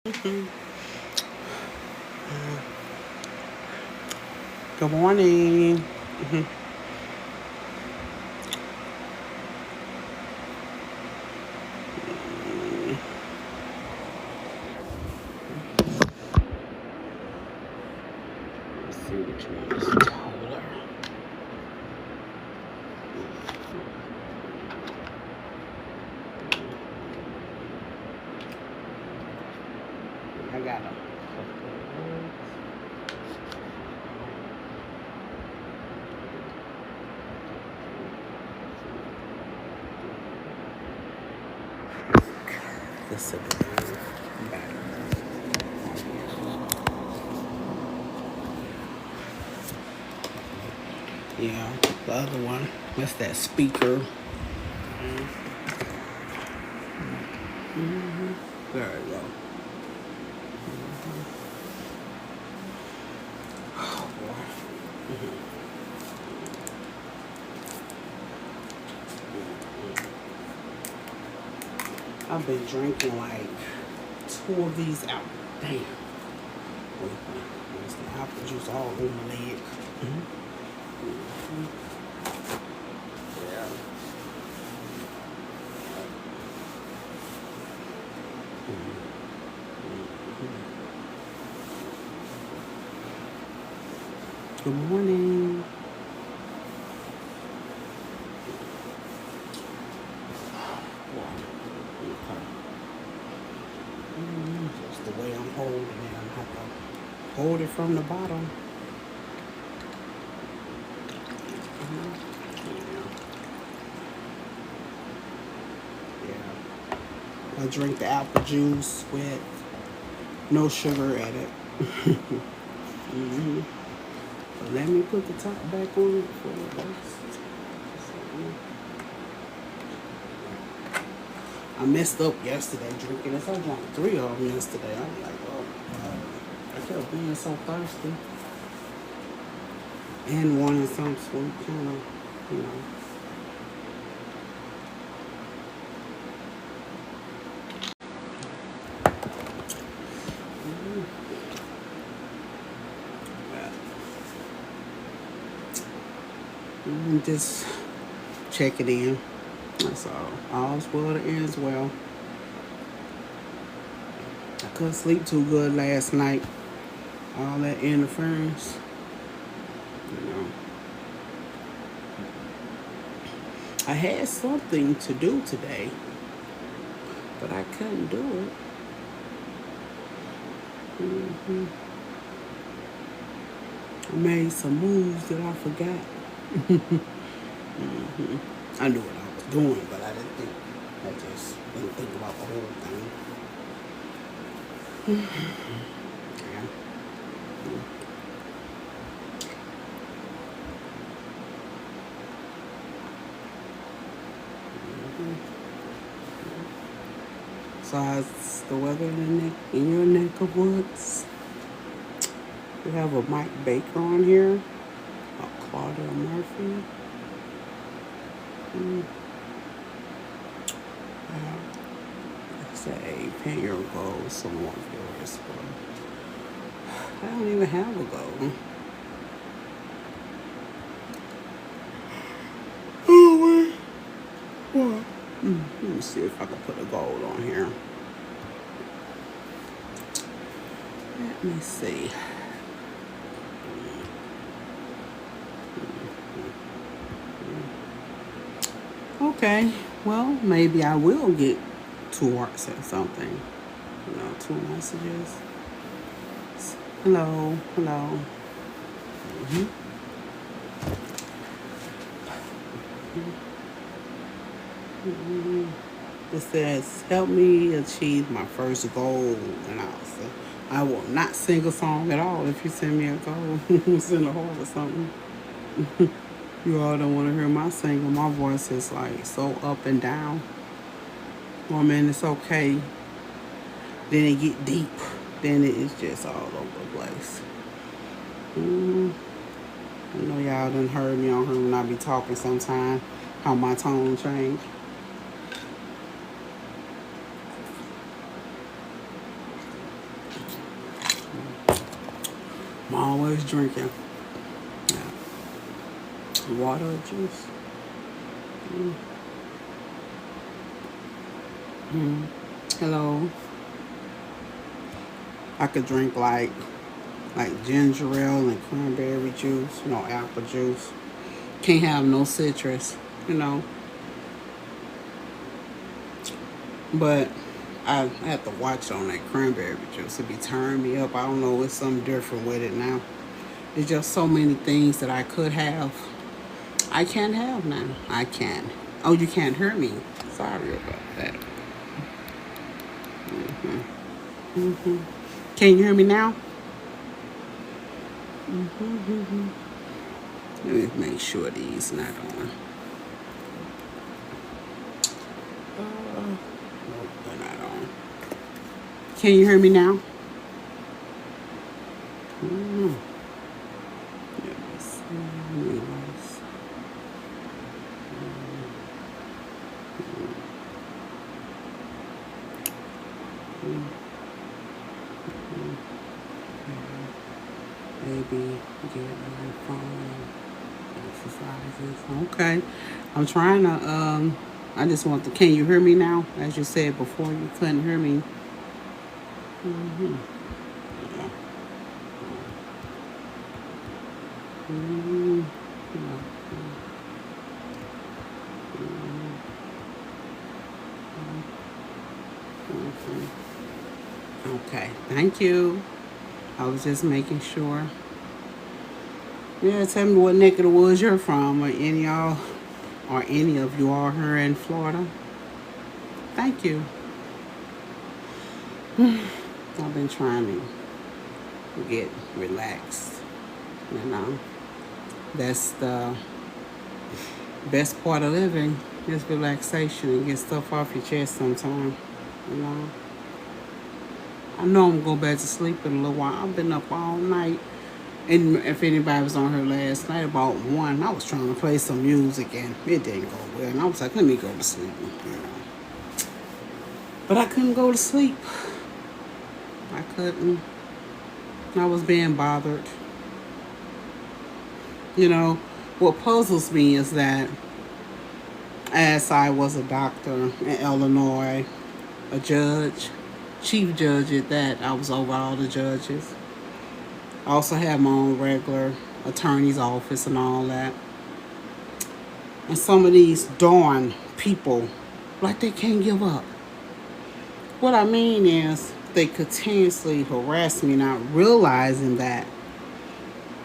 Good morning. Let's see which one is taller. I got them. This is back. Yeah, the other one. That's that speaker. There we go. Oh boy. I've been drinking like 2 of these out. Damn. There's the apple juice all over my leg. Yeah. Good morning. Just the way I'm holding it, I'm have to hold it from the bottom. Yeah. I drink the apple juice with no sugar in it. But let me put the top back on it before it goes. I messed up yesterday drinking this. I drank 3 of them yesterday. I was like, oh, I kept being so thirsty. And wanting some sweet, kind of, you know. Just check it in. That's all. All's well that ends well. I couldn't sleep too good last night. All that interference. You know. I had something to do today, but I couldn't do it. I made some moves that I forgot. I knew what I was doing, but I didn't think. I just didn't think about the whole thing. Yeah. So how's the weather in your neck of woods? We have a Mike Baker on here, a Claudia Murphy. Say, paint your goals, some more viewers. I don't even have a goal. Oh, what? Let me see if I can put a goal on here. Let me see. Okay, well, maybe I will get 2 hearts or something. 2 messages. Hello, hello. It says, help me achieve my first goal. And I will not sing a song at all if you send me a goal. Send a heart or something. You all don't want to hear my singing. My voice is like so up and down. Well, man, it's okay. Then it get deep. Then it's just all over the place. I know y'all done heard me on here when I be talking sometime. How my tone change. I'm always drinking water or juice. Hello. I could drink like ginger ale and cranberry juice, apple juice. Can't have no citrus, you know. But I have to watch on that cranberry juice. It be turning me up. I don't know, it's something different with it now. There's just so many things that I could have. I can't have now. I can. Oh, you can't hear me. Sorry about that. Can you hear me now? Let me make sure these not on. Nope, they're not on. Can you hear me now? Maybe get my phone exercises. Okay. I'm trying to I just want to, can you hear me now? As you said before, you couldn't hear me. Okay, thank you. I was just making sure. Yeah, tell me what neck of the woods you're from, or any of you all here in Florida. Thank you. I've been trying to get relaxed. That's the best part of living is relaxation and get stuff off your chest sometimes. I know I'm gonna go back to sleep in a little while. I've been up all night. And if anybody was on her last night about 1, I was trying to play some music and it didn't go well. And I was like, let me go to sleep. But I couldn't go to sleep. I couldn't. I was being bothered. What puzzles me is that as I was a doctor in Illinois, a judge, chief judge at that, I was over all the judges. I also had my own regular attorney's office and all that. And some of these darn people, like they can't give up. What I mean is they continuously harass me, not realizing that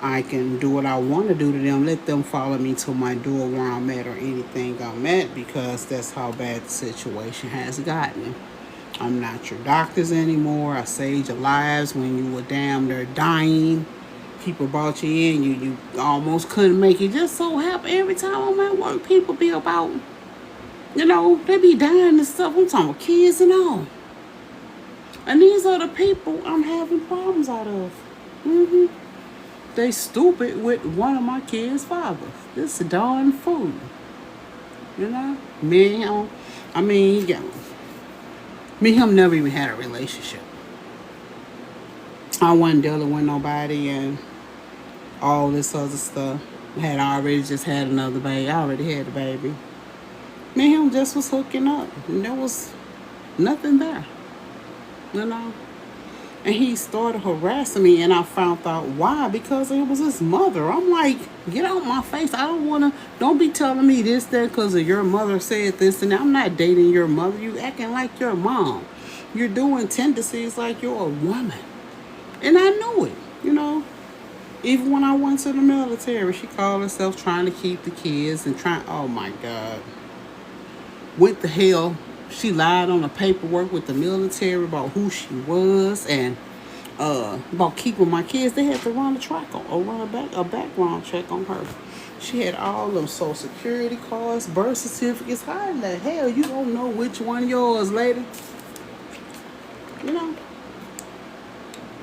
I can do what I want to do to them. Let them follow me to my door where I'm at or anything I'm at, because that's how bad the situation has gotten. I'm not your doctors anymore. I saved your lives when you were damn near dying. People brought you in. You almost couldn't make it. Just so happen every time I'm at work, people be about, they be dying and stuff. I'm talking about kids and all. And these are the people I'm having problems out of. They stupid with one of my kids' fathers. This darn fool. Me and him never even had a relationship. I wasn't dealing with nobody and all this other stuff. I had already just had another baby. I already had a baby. Me and him just was hooking up. And there was nothing there. And he started harassing me, and I found out why. Because it was his mother. I'm like, get out my face. Don't be telling me this, that, because of your mother said this, and I'm not dating your mother. You acting like your mom. You're doing tendencies like you're a woman. And I knew it, Even when I went to the military, she called herself trying to keep the kids and oh my God. Went to hell. She lied on the paperwork with the military about who she was and about keeping my kids. They had to run a background check on her. She had all them social security cards, birth certificates. How in the hell you don't know which one yours, lady?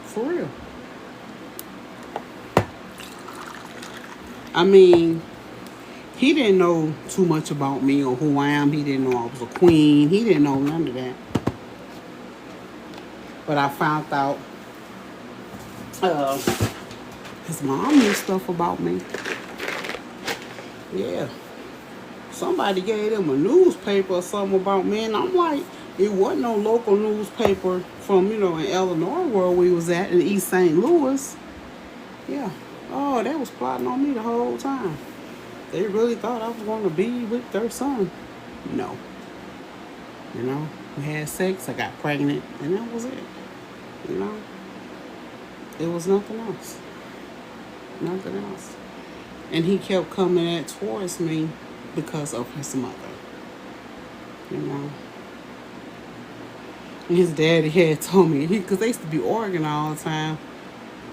For real. He didn't know too much about me or who I am. He didn't know I was a queen. He didn't know none of that. But I found out His mom knew stuff about me. Yeah. Somebody gave them a newspaper or something about me, and I'm like, it wasn't no local newspaper from, in Illinois where we was at in East St. Louis. Yeah. Oh, they was plotting on me the whole time. They really thought I was going to be with their son. No. We had sex, I got pregnant, and that was it. You know, it was nothing else. Nothing else. And he kept coming at towards me because of his mother. You know. And his daddy had told me, because they used to be arguing all the time.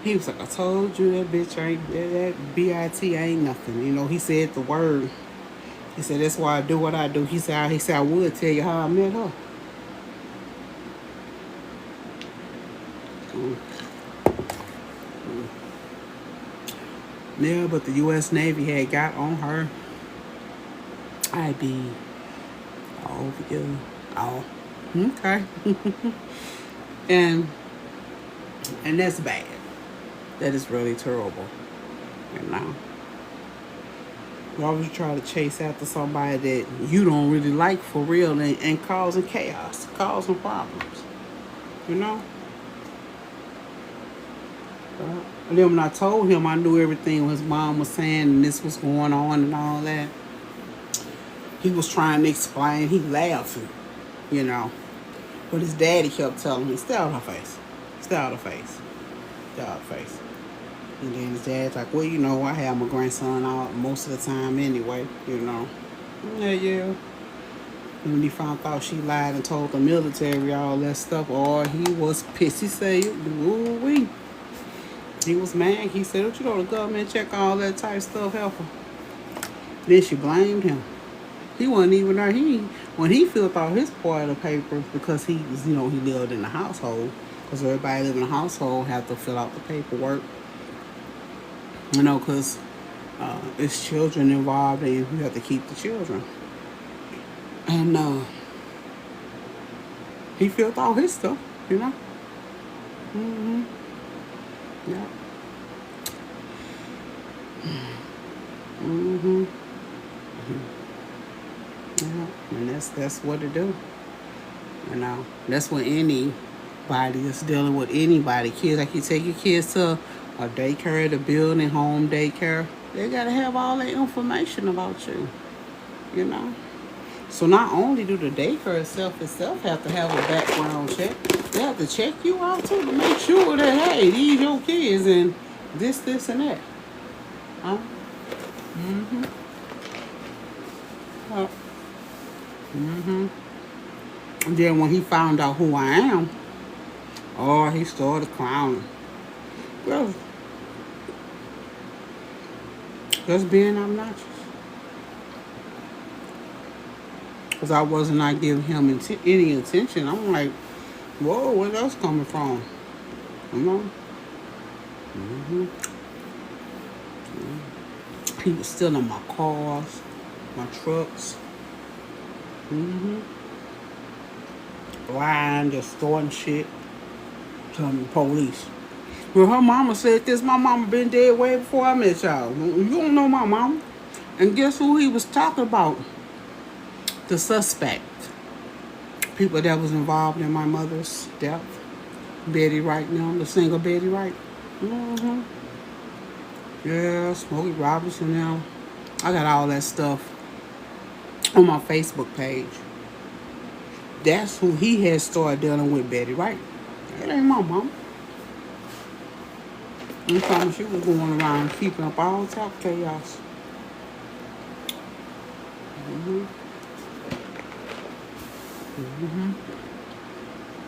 He was like, I told you that bitch ain't, that B-I-T ain't nothing. He said the word. He said, that's why I do what I do. He said, I would tell you how I met her. Yeah, but the U.S. Navy had got on her. I be all over you. Oh, okay. and that's bad. That is really terrible. Why would you try to chase after somebody that you don't really like for real and causing chaos, causing problems? You know? And then when I told him I knew everything his mom was saying and this was going on and all that, he was trying to explain. He laughing, But his daddy kept telling me, stay out of her face. Stay out of her face. Stay out of her face. And then his dad's like, well, I have my grandson out most of the time anyway, Yeah. And when he found out she lied and told the military all that stuff, he was pissed. He said, ooh-wee. He was mad. He said, don't you know the government check all that type of stuff, helper? Then she blamed him. He wasn't even there. When he filled out his part of the papers, because he was, he lived in the household, because everybody live in a household have to fill out the paperwork, because it's children involved and you have to keep the children. And he filled out his stuff, Mm-hmm. Yeah. Mm-hmm. Yeah. And that's what it do. That's what anybody is dealing with. Anybody, kids, like you take your kids to a daycare, the building, home daycare, they gotta have all that information about you. So not only do the daycare itself have to have a background check, they have to check you out too to make sure that, hey, these your kids and this, and that. Huh? Mm-hmm. Mm-hmm. And then when he found out who I am, he started clowning. Well, just being obnoxious. Because I was not giving him any attention. I'm like, whoa, where else coming from? Mm-hmm. People stealing my cars, my trucks. Mm-hmm. Lying, just throwing shit. Telling the police. Well, her mama said this. My mama been dead way before I met y'all. You don't know my mama. And guess who he was talking about? The suspect. People that was involved in my mother's death. Betty Wright now, the singer Betty Wright. Mm-hmm. Yeah, Smokey Robinson now. I got all that stuff on my Facebook page. That's who he had started dealing with, Betty Wright. That ain't my mama. I'm telling you, she was going around keeping up all type of chaos. Mm-hmm. Mm-hmm.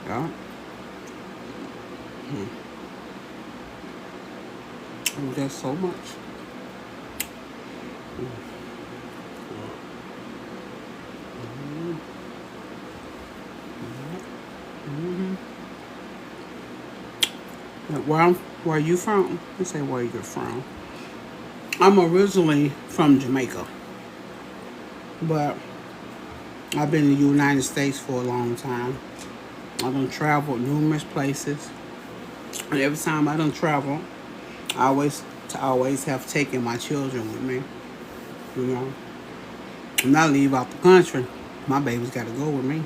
Yeah. Mm-hmm. Oh, there's so much. Mm-hmm. Where you from? Let's say where you're from. I'm originally from Jamaica, but I've been in the United States for a long time. I done traveled numerous places, and every time I done travel, I always to always have taken my children with me. You know, when I leave out the country, my babies got to go with me.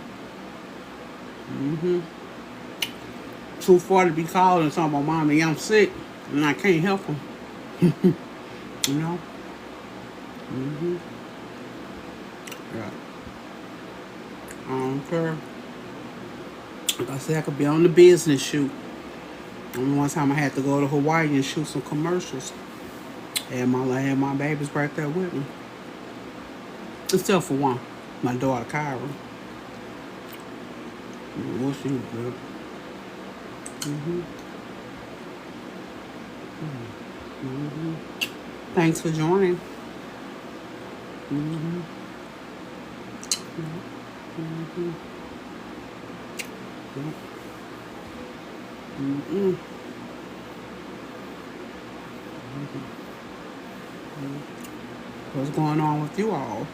Too far to be called and talking about mommy, I'm sick, and I can't help them. You know. Yeah. I don't care. Like I said, I could be on the business shoot. And one time I had to go to Hawaii and shoot some commercials. And I had my babies right there with me. Except for one, my daughter Kyra. What she good. Thanks for joining. What's going on with you all?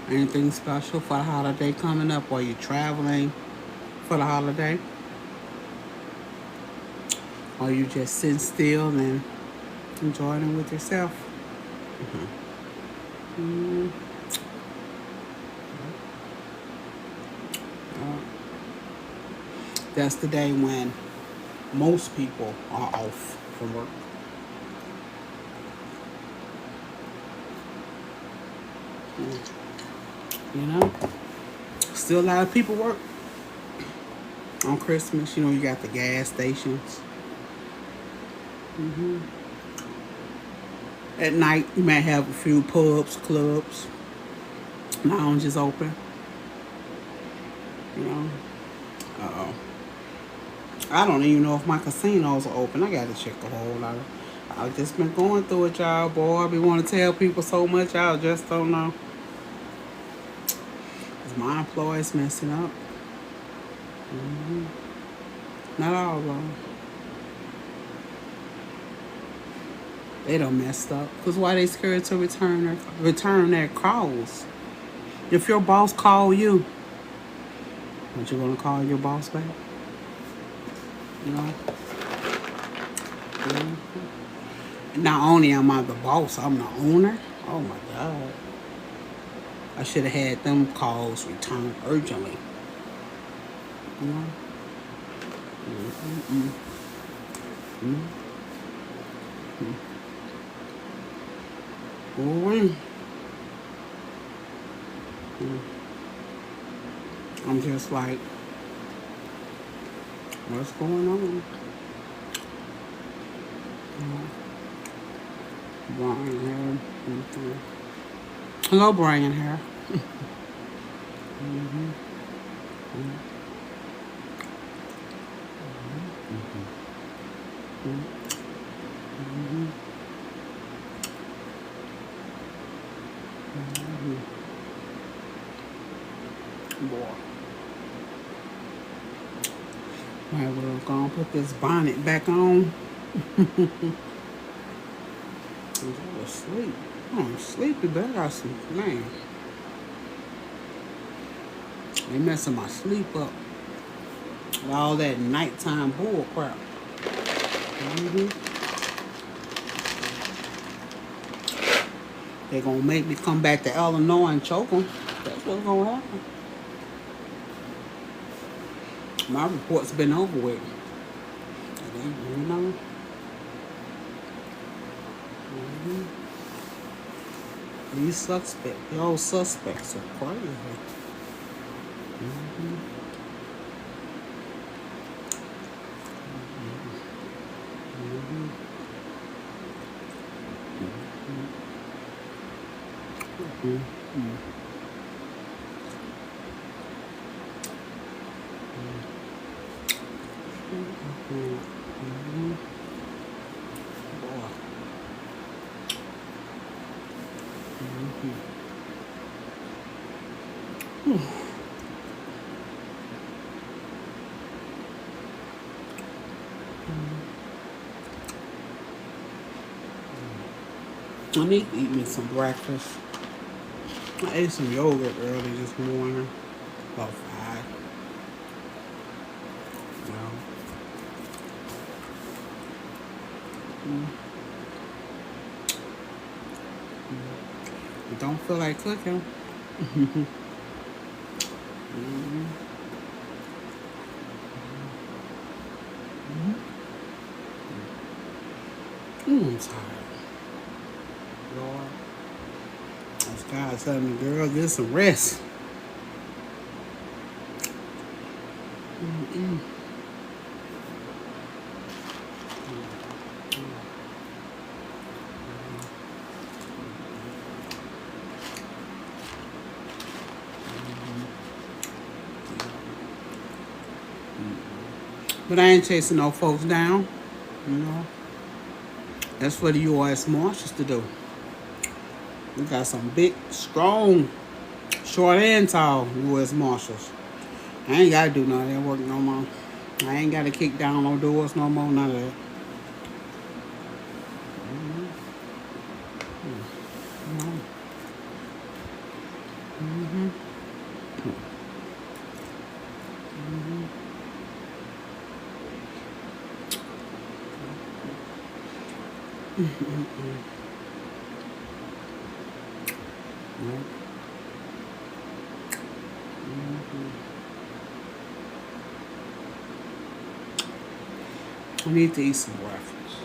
Anything special for the holiday coming up? Are you traveling for the holiday? Or you just sitting still and enjoying it with yourself? That's the day when most people are off from work. You know? Still a lot of people work on Christmas. You know, you got the gas stations. At night, you might have a few pubs, clubs, lounges open. You know? Uh-oh. I don't even know if my casinos are open. I got to check a whole lot of... I've just been going through it, y'all, boy. I be wanting to tell people so much, y'all just don't know. Because my employees messing up. Not all of them. They done messed up. Because why they scared to return their calls? If your boss call you, aren't you going to call your boss back? You know? Not only am I the boss, I'm the owner. Oh my God. I should have had them calls returned urgently. You know? Boy. I'm just like, what's going on? Brian hair. Hello, Brian hair. Boy. Alright, we're gonna put this bonnet back on. I'm asleep. I'm sleepy, but I got some, man. They messing my sleep up. With all that nighttime bull crap. They're gonna make me come back to Illinois and choke them. That's what's gonna happen. My report's been over with. You know? These suspects are crazy. I need to eat me some breakfast. I ate some yogurt early this morning, about 5. You know. I don't feel like cooking. I'm tired. Lord. That's God telling me, girl, get some rest. But I ain't chasing no folks down, you know. That's for the U.S. Marshals to do. We got some big, strong, short and tall U.S. Marshals. I ain't got to do none of that work no more. I ain't got to kick down no doors no more, none of that. I need to eat some breakfast.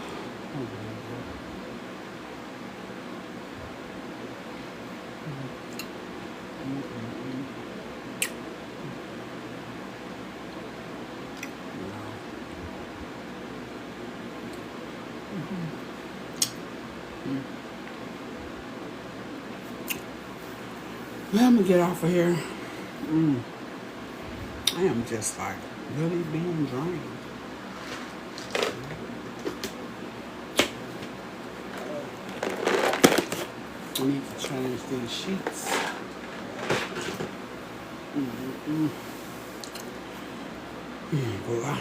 Well, I'm gonna get off of here. I am just like really being drained. I need to change these sheets. Well,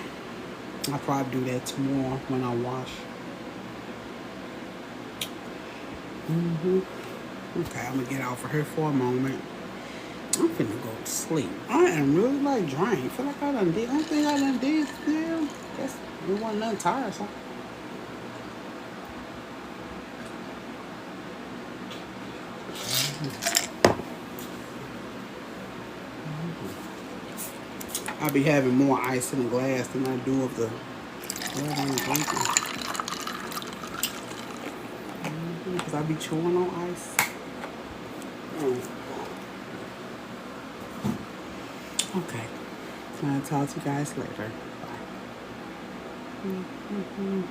I'll probably do that tomorrow when I wash. Okay, I'm gonna get off of here for a moment. I'm finna go to sleep. I am really like drained. Feel like I done did. I don't think I done did still. Guess it wasn't nothing tiresome. I'll be having more ice in the glass than I do of the what I'm drinking. Because I be chewing on ice. Okay. I'll talk to you guys later. Bye.